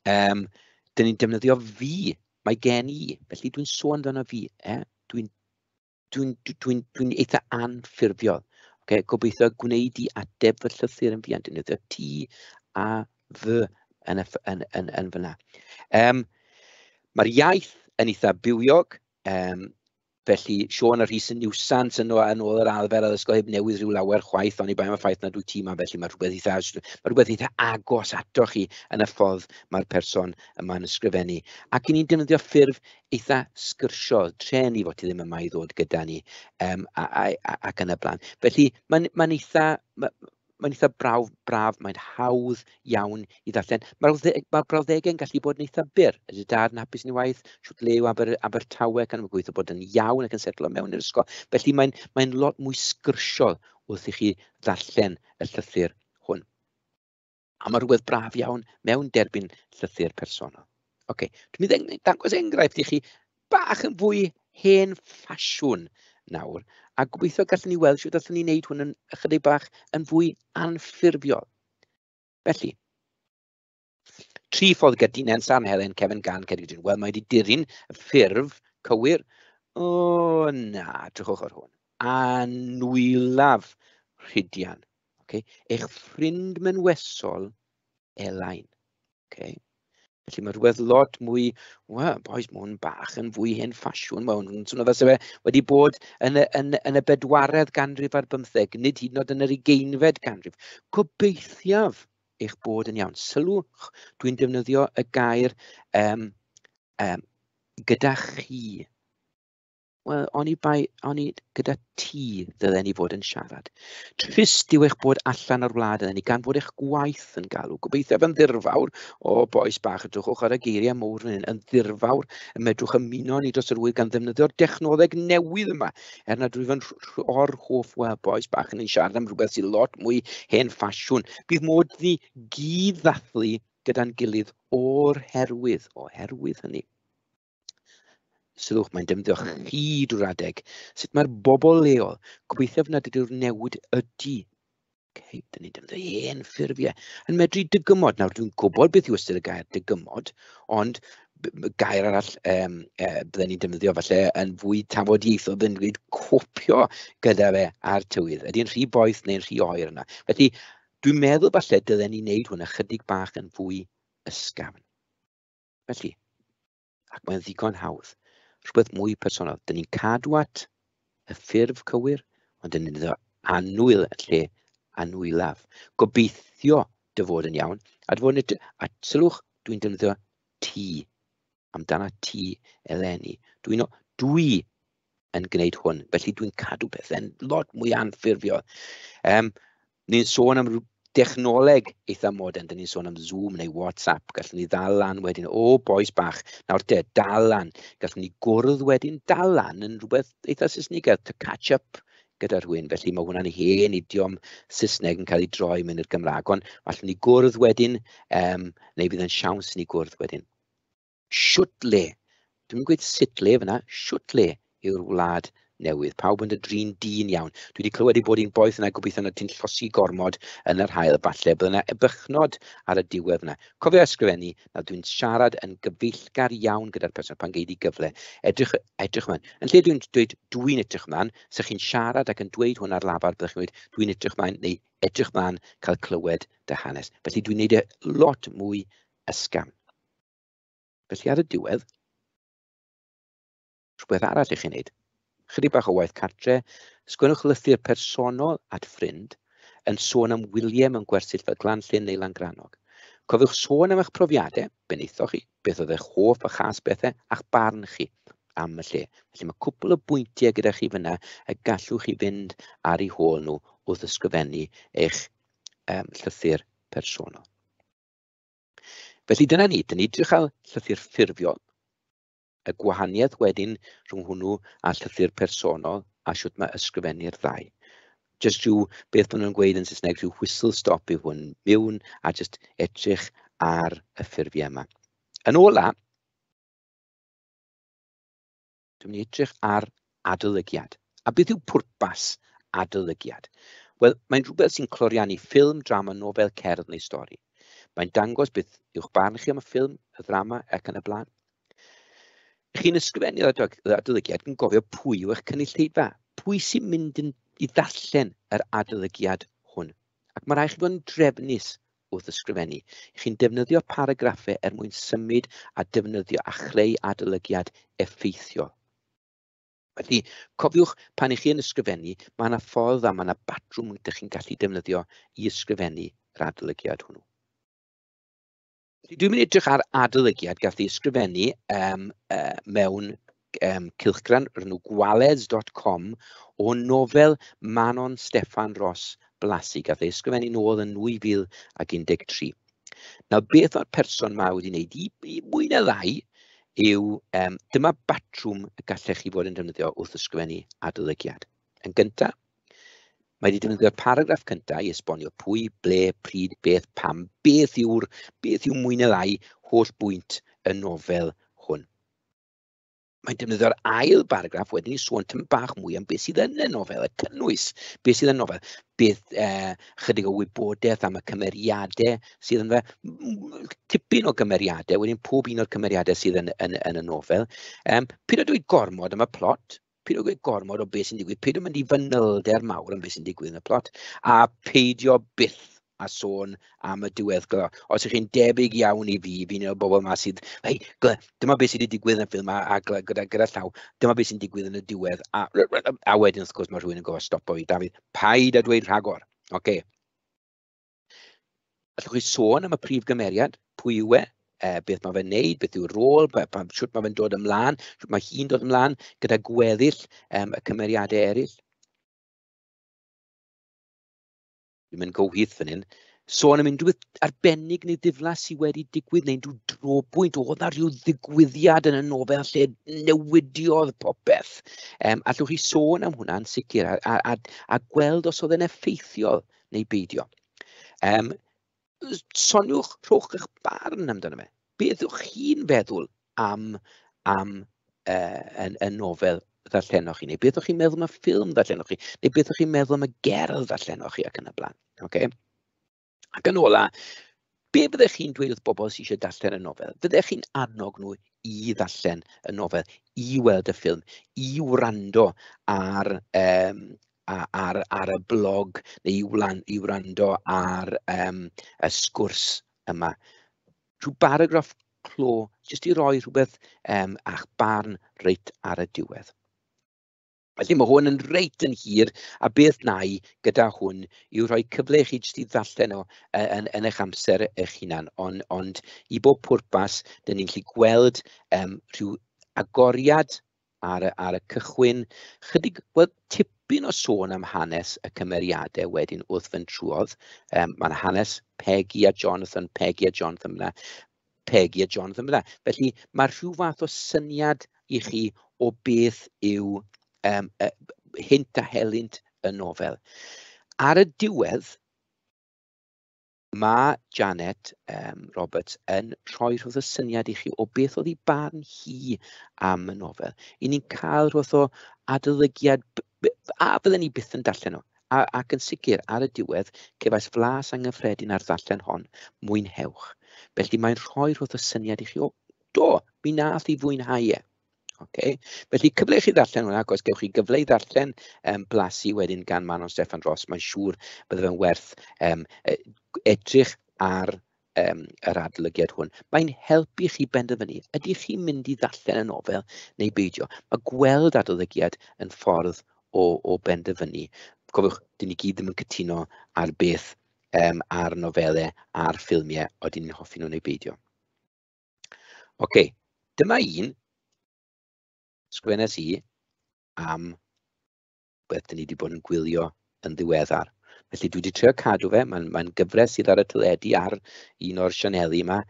Dyn ni'n defnyddio fi, mae gen i, felly dwi'n sôn amdano fi, dwi'n eitha anffurfiol. Okay? Gobeithio gwneud i ateb fy llythyr yn fi, dyn ni'n defnyddio ti a fy yn fyna. Mae'r iaith yn eitha bywiog, felly Siôn a Rhys yn niwsans yn ôl yr alfer a ysgol heb newydd rhyw lawer chwaith, ond i bai mae ffaith na dwi ti yma, felly mae rhywbeth eitha agos ato chi yn y ffordd mae'r person yma'n ysgrifennu. Ac i ni'n defnyddio ffurf eitha sgyrsio, treni fod ti ddim yma i ddod gyda ni ac yn y blaen. Felly mae'n eitha braf, mae'n hawdd iawn i ddarllen. Mae'r brawddegau'n gallu bod yn eitha byr. Ydy dad yn hapus yn ei waith, siwt lew Abertawe, gan mae'n gweithio bod yn iawn ac yn setlo mewn i'r ysgol. Felly mae'n lot mwy sgyrsiol wrth i chi ddarllen y llythyr hwn. A mae rhywbeth braf iawn mewn derbyn llythyr personol. Okay. Dwi'n mynd dangos enghraifft i chi bach yn fwy hen ffasiwn nawr, a gobeithio gallwn ni weld sut allwn ni wneud hwn yn ychydig bach yn fwy anffurfiol. Felly, 3 ffordd gydyn San Helen, Kevin Gan, Cerrig, wel, mae wedi diryn y ffurf cywir. O na, drwchwch ar hwn. Anwylaf Rhydian. Okay. Eich ffrind menwesol, Elain. Okay. Felly mae rhywbeth lot mwy, boes mae hwn bach yn fwy hen ffasiwn, mae hwn swnio fel wedi bod yn y 4edd ganrif ar 15, nid hyd yn oed yn yr 20fed ganrif. Gobeithiaf eich bod yn iawn. Sylwch, dwi'n defnyddio y gair gyda chi. Wel, o'n i gyda ti ddylai ni fod yn siarad. Trist yw eich bod allan o'r wlad yna ni gan fod eich gwaith yn galw. Gobeithio yn ddirfawr, boes bach, ydwchwch ar y geiriau mowr yn ddirfawr, yn medrwch ymuno ni dros yr wyl gan ddefnyddio'r dechnoleg newydd yma. Na drwy fy'n o'r hoff, boes bach yn siarad am rhywbeth sy'n lot mwy hen ffasiwn. Bydd modd ni gyd ddathlu gyda'n gilydd o'r herwydd hynny. Sylwch, mae'n defnyddio chi drwy'r adeg. Sut mae'r bobl leol, gobeithio nad ydyw'r newid ydy. Okay, dyn ni'n defnyddio hen ffurfiau. Yn medru dygymod. Nawr, dwi'n gwybod beth yw ystyr y gair dygymod, ond gair arall bydden ni'n defnyddio falle yn fwy tafodieithol, bydden ni'n dweud copio gyda fe ar tywydd. Ydy'n rhy boeth neu'n rhy oer yna. Felly, dwi'n meddwl falle dyllen ni wneud hwn ychydig bach yn fwy ysgafn. Felly, ac mae'n ddigon hawdd. Rhywbeth mwy personol. Dyn ni'n cadw at y ffurf cywir, ond dyn ni'n dweud anwyl yn lle anwylaf. Gobeithio dy fod yn iawn. A sylwch, dwi'n defnyddio ti, amdana ti eleni. Dwi yn gwneud hwn, felly dwi'n cadw pethau'n lot mwy anffurfiol. Ni'n sôn am dechnoleg eitha modern, dyn ni'n sôn am Zoom neu WhatsApp, gallwn ni ddal lan wedyn, boes bach, nawr dal lan, gallwn ni gwrdd wedyn dal lan yn rhywbeth eitha Saesneg, to catch up gyda rhywun, felly mae hwnna'n hen idiom Saesneg yn cael ei droi mewn i'r Gymraeg, ond gallwn ni gwrdd wedyn, neu bydd yn siawns ni gwrdd wedyn. Siwt le, dwi'n gweud sut le fyna, siwt le yw'r wlad newydd. Pawb yn y drin dyn iawn. Dwi wedi clywed i bod hi'n boeth yna gobeithio na ti'n llosi gormod yn yr hael falle. Bydd yna ebychnod ar y diwedd yna. Cofio ysgrifennu na dwi'n siarad yn gyfeillgar iawn gyda'r person pan geid i gyfle. Edrych man. Yn lle dwi'n dweud dwi'n edrych man, sa'ch chi'n siarad ac yn dweud hwn ar lafar, byddwch chi'n dweud dwi'n edrych man neu edrych man cael clywed dy hanes. Felly dwi'n gwneud e lot mwy ysgafn. Felly ar y diwedd, rhywbeth arall i chi'n wneud. Chydig bach o waith cartre, sgwennwch lythyr personol at ffrind yn sôn am wyliau mewn gwersyll fel Glanllyn neu Langrannog. Cofiwch sôn am eich profiadau, be wnaethoch chi, beth oedd eich hoff a chas bethau a'ch barn chi am y lle. Felly mae cwpl o bwyntiau gyda chi fyna y gallwch chi fynd ar ei hôl nhw wrth ysgrifennu eich llythyr personol. Felly dyna ni, dyn ni edrych ar llythyr ffurfiol, y gwahaniaeth wedyn rhwng hwnnw a llythyr personol a siwt mae ysgrifennu'r ddau. Just rhyw beth maen nhw'n gweud yn Saesneg, rhyw whistle stop yw hwn mewn a just edrych ar y ffurfiau yma. Yn ola, dwi'n mynd i edrych ar adolygiad. A beth yw pwrpas adolygiad? Wel, mae'n rhywbeth sy'n cloriannu ffilm, drama, nofel, cerdd neu stori. Mae'n dangos beth yw'ch barn chi am y ffilm, y ddrama ac yn y blaen. Chi'n ysgrifennu'r adolygiad yn gofio pwy yw eich cynulleidfa, pwy sy'n mynd i ddarllen yr adolygiad hwn. Ac mae rhaid chi fod yn drefnus wrth ysgrifennu. Chi'n defnyddio paragraffau mwyn symud a defnyddio a chreu adolygiad effeithiol. Felly, cofiwch pan ych chi'n ysgrifennu, mae yna ffordd a mae yna batrwm ydych chi'n gallu defnyddio i ysgrifennu yr adolygiad hwnnw. Dwi'n mynd i edrych ar adolygiad gath ei ysgrifennu mewn cylchgran rhwng gwaleds.com o nofel Manon Steffan Ross Blasi. Gath ei ysgrifennu nôl yn 2013. Nawr, beth o'r person ma wedi wneud i mwy na lai yw dyma batrwm y gallech chi fod yn defnyddio wrth ysgrifennu adolygiad. Yn gyntaf, mae wedi defnyddio'r paragraff cyntaf i esbonio pwy, ble, pryd, beth, pam, beth yw mwy na lai holl bwynt y nofel hwn. Mae'n defnyddio'r ail paragraff wedyn i sôn tym bach mwy am beth sydd yn y nofel, y cynnwys, beth sydd yn y nofel, beth chydig o wybodaeth am y cymeriadau sydd yn fe, tipyn o gymeriadau, wedyn pob un o'r cymeriadau sydd yn y nofel. Pyd o dweud gormod am y plot, pyd o dweud gormod o beth sy'n digwydd, pyd o mynd i fanylder mawr am beth sy'n digwydd yn y plot, a peidio byth a sôn am y diweddglo. Os ych chi'n debyg iawn i fi'n un o bobl yma sydd, dyma beth sydd wedi digwydd yn y ffilm a gyda llaw, dyma beth sy'n digwydd yn y diwedd. A wedyn, wrth gwrs, mae rhywun yn gofio stopo fi, Dafydd, paid a dweud rhagor. Okay. Allwch chi sôn am y prif gymeriad, pwy yw e, beth mae fe'n neud, beth yw'r rôl, siwt mae fe'n dod ymlaen, siwt mae hi'n dod ymlaen, gyda gweddill y cymeriadau eraill. Dwi'n mynd gywhydd fan hyn, sôn am unrhyw arbennig neu ddiflas sydd wedi digwydd neu unrhyw drobwynt oedd na rhyw ddigwyddiad yn y nofel lle newidiodd popeth. Allwch chi sôn am hwnna'n sicr a gweld os oedd yn effeithiol neu beidio. Soniwch rhowch eich barn amdano fe. Beth yw'ch chi'n feddwl am y nofel ddarllenoch chi, neu beth o'ch chi'n meddwl am y ffilm ddarllenoch chi, neu beth o'ch chi'n meddwl am y gerdd ddarllenoch chi ac yn y blaen. Okay? Ac yn ola, be byddech chi'n dweud wrth bobl sydd eisiau darllen y nofel? Fyddech chi'n annog nhw i ddarllen y nofel, i weld y ffilm, i wrando ar y blog, neu i wrando ar y sgwrs yma. Rhyw baragraff clo, jyst i roi rhywbeth a'ch barn reit ar y diwedd. Felly mae hwn yn reit yn hir, a beth na i gyda hwn yw rhoi cyfle i chi jyst i ddarllen o yn eich amser eich hunan, ond i bob pwrpas, dyn ni'n gallu gweld rhyw agoriad ar y cychwyn, chydig, wel, tipyn o sôn am hanes y cymeriadau wedyn wrth fynd trwodd. Mae'n hanes Peggy a Jonathan yna. Felly mae rhyw fath o syniad i chi o beth yw hint a helynt y nofel. Ar y diwedd, mae Janet Roberts yn rhoi rhywbeth o syniad i chi o beth oedd ei barn hi am y nofel. I ni'n cael rhywbeth o adolygiad, a byddwn ni byth yn darllen nhw. Ac yn sicr, ar y diwedd, cefais flas anghyffredin ar ddarllen hon, mwynhewch. Felly mae'n rhoi rhywbeth o syniad i chi o, do, mi nath i fwynhau e. Okay. Felly cyfle i chi ddarllen hwnna, ac os gewch chi gyfle i ddarllen Blasi wedyn gan Manon Steffan Ross, mae'n siŵr bydde fe'n werth edrych ar yr adolygiad hwn. Mae'n helpu chi benderfynu, ydych chi'n mynd i ddarllen y nofel neu beidio. Mae gweld adolygiad yn ffordd o benderfynu. Cofiwch, dyn ni gyd ddim yn cytuno ar beth ar nofelau, a'r ffilmiau, oedden ni'n hoffi nhw'n ei beidio. Dyma un sgwennes I am beth ni wedi bod yn gwylio yn ddiweddar. Felly dwi wedi trio cadw fe, mae'n gyfres sydd ar y teledu ar un o'r sianeli yma.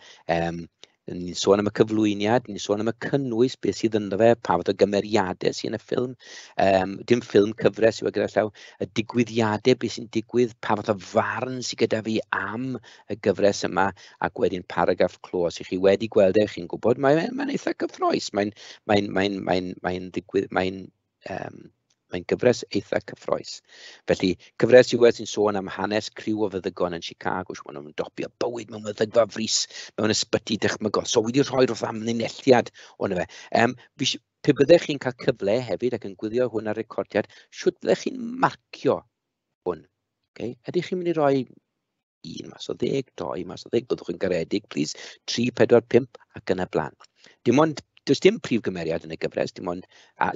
Ni'n sôn am y cyflwyniad, ni'n sôn am y cynnwys, beth sydd ynddo fe, pa fath o gymeriadau sy'n y ffilm. Dim ffilm cyfres yw gyda llaw, y digwyddiadau, beth sy'n digwydd, pa fath o farn sydd gyda fi am y gyfres yma, ac wedyn paragraff clos. I chi wedi gweld e, chi'n gwybod, mae'n eitha cyffroes. Mae'n gyfres eitha cyffroes. Felly, gyfres yw sy'n sôn am hanes criw o feddygon yn Chicago, sy'n nhw'n dopio bywyd mewn meddygfa frys, mewn ysbyty dychmygol. So wedi rhoi wrth amlinelliad o'n fe. Pe byddech chi'n cael cyfle hefyd ac yn gwylio hwn ar recordiad, siwt byddech chi'n marcio hwn? Ydych chi'n mynd i roi 1 mas o 10, 2 mas o 10, byddwch chi'n garedig, please, 3, 4, 5 ac yn y blaen. Does dim prif gymeriad yn y gyfres, dim ond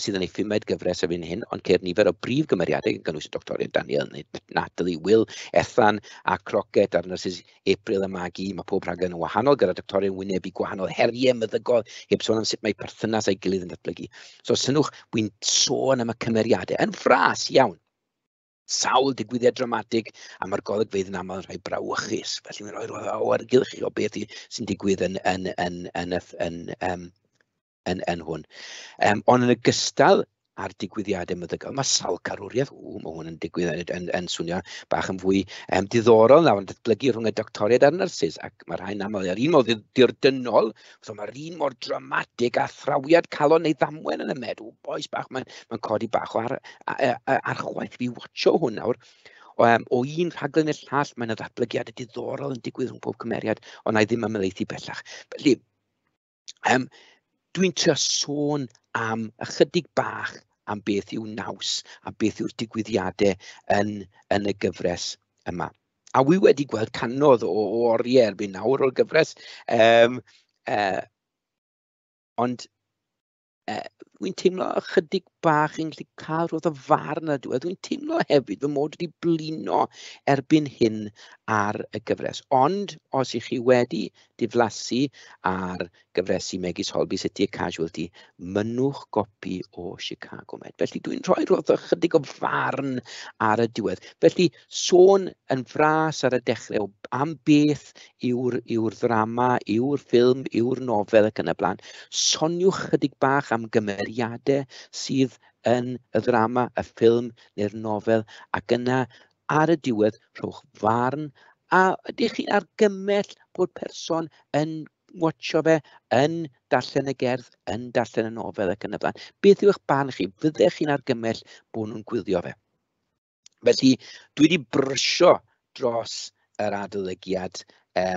sydd yn ei ffimed gyfres a fi'n hyn, ond ceir nifer o brif gymeriadau, gan gynnwys y Dr. Daniel, Natalie, Will, Ethan a Crockett a'r nyrsys April a Maggie. Mae pob rhaglen yn wahanol gyda Dr. Wynebu gwahanol heriau meddygol, heb sôn am sut mae perthynas a'i gilydd yn datblygu. So synwch, wy'n sôn am y cymeriadau yn ffras iawn. Sawl digwyddiad dramatig a mae'r golygfeydd yn aml yn rhoi brawychus. Felly mae'n rhoi o argylchu o beth sy'n digwydd yn hwn. Ond yn ogystal â'r digwyddiadau meddygol, mae sawl carwriaeth, mae hwn yn digwydd yn swnio bach yn fwy diddorol nawr yn datblygu rhwng y doctoriaid a'r nyrsys, ac mae'r rhain aml, yr un modd dirdynol, so mae'r un mor dramatig a thrawiad calon neu ddamwen yn y med. Boes bach, mae'n codi bach o archwaith fi watcho hwn nawr. O un rhaglen i'r llall, mae'n ddatblygiad diddorol yn digwydd rhwng pob cymeriad, ond na i ddim ymelaethu bellach. Felly, dwi'n trio sôn am ychydig bach am beth yw naws a beth yw'r digwyddiadau yn y gyfres yma. A wi wedi gweld canoedd o oriau erbyn nawr o'r gyfres, ond dwi'n teimlo ychydig bach yn gallu cael roedd o farn a diwedd. Dwi'n teimlo hefyd fy mod wedi blino erbyn hyn ar y gyfres. Ond os ych chi wedi diflasu ar gyfresu Megis Holby City a Casualty, mynnwch gopi o Chicago Med. Felly dwi'n rhoi roedd ychydig o farn ar y diwedd. Felly sôn yn fras ar y dechrau am beth yw'r ddrama, yw'r ffilm, yw'r nofel ac yn y blaen. Soniwch chydig bach am gymeriadau sydd yn y ddrama, y ffilm neu'r nofel, ac yna ar y diwedd rhowch farn, a ydych chi'n argymell bod person yn watcho fe, yn darllen y gerdd, yn darllen y nofel ac yn y blaen. Beth yw eich barn chi? Fyddech chi'n argymell bod nhw'n gwylio fe? Felly, dwi wedi brysio dros yr adolygiad a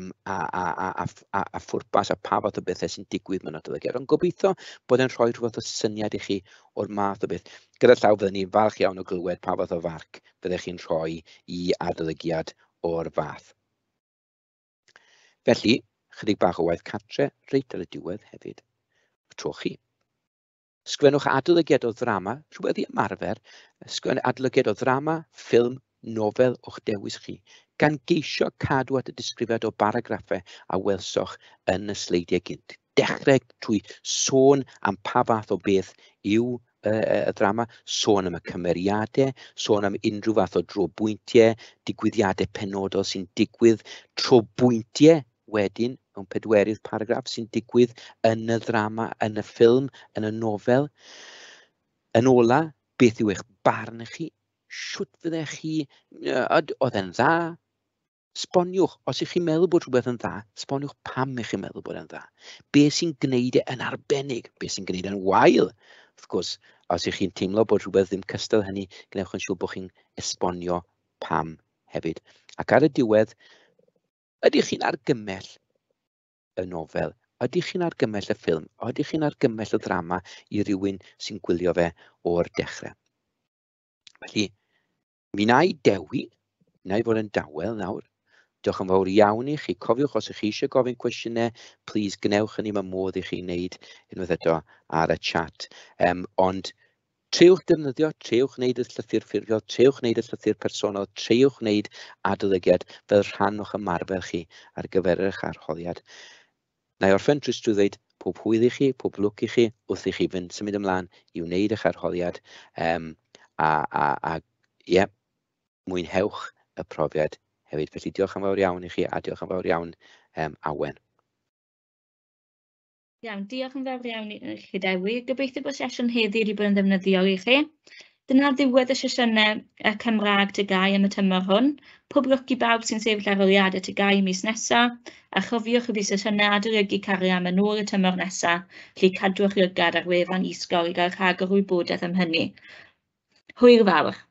phwrpas a pa fath o bethau sy'n digwydd mewn adolygiad. Ond gobeithio bod e'n rhoi rhywbeth o syniad i chi o'r math o beth. Gyda llaw fyddwn ni'n falch iawn o glywed pa fath o farc fyddech chi'n rhoi i adolygiad o'r fath. Felly, chydig bach o waith cartre, reit ar y diwedd hefyd. Tro chi. Sgwennwch adolygiad o ddrama, rhywbeth i ymarfer, adolygiad o ddrama, ffilm, nofel o'ch dewis chi, gan geisio cadw at y disgrifiad o baragraffau a welsoch yn y sleidiau gynt. Dechrau trwy sôn am pa fath o beth yw y ddrama, sôn am y cymeriadau, sôn am unrhyw fath o drobwyntiau, digwyddiadau penodol sy'n digwydd, trobwyntiau wedyn, mewn pedwerydd paragraff sy'n digwydd yn y ddrama, yn y ffilm, yn y nofel. Yn ola, beth yw eich barn chi? Siwt fyddech chi, oedd e'n dda? Sboniwch, os ych chi'n meddwl bod rhywbeth yn dda, sboniwch pam ych chi'n meddwl bod e'n dda. Be sy'n gwneud yn arbennig? Be sy'n gwneud yn wael? Wrth gwrs, os ych chi'n teimlo bod rhywbeth ddim cystal hynny, gnewch yn siŵr bod chi'n esbonio pam hefyd. Ac ar y diwedd, ydych chi'n argymell y nofel? Ydych chi'n argymell y ffilm? Ydych chi'n argymell y ddrama i rywun sy'n gwylio fe o'r dechrau? Felly, mi na i dewi, mi na i fod yn dawel nawr. Diolch yn fawr iawn i chi. Cofiwch os ych chi eisiau gofyn cwestiynau, please gnewch hynny, mae modd i chi wneud unwaith eto ar y chat. Ond Treuwch defnyddio, treuwch wneud y llythyr ffurfiol, treuwch wneud y llythyr personol, treuwch wneud adolygiad fel rhan o'ch ymarfer chi ar gyfer eich arholiad. Na i orffen drwy ddweud pob hwyl i chi, pob lwc i chi, wrth i chi fynd symud ymlaen i wneud eich arholiad. Mwynhewch y profiad hefyd. Felly diolch yn fawr iawn i chi a diolch yn fawr iawn Awen. Iawn, diolch yn fawr iawn i chi Dewi. Gobeithio bod sesiwn heddi wedi bod yn ddefnyddiol i chi. Dyna'r ddiwedd y sesiynau Cymraeg TGAU am y tymor hwn. Pob lwc i bawb sy'n sefyll arholiadau TGAU mis nesaf, a chofiwch y bydd sesiynau adolygu carian yn ôl y tymor nesaf, felly cadwch lygad ar wefan e-sgol i gael rhagor o wybodaeth am hynny. Hwyl fawr.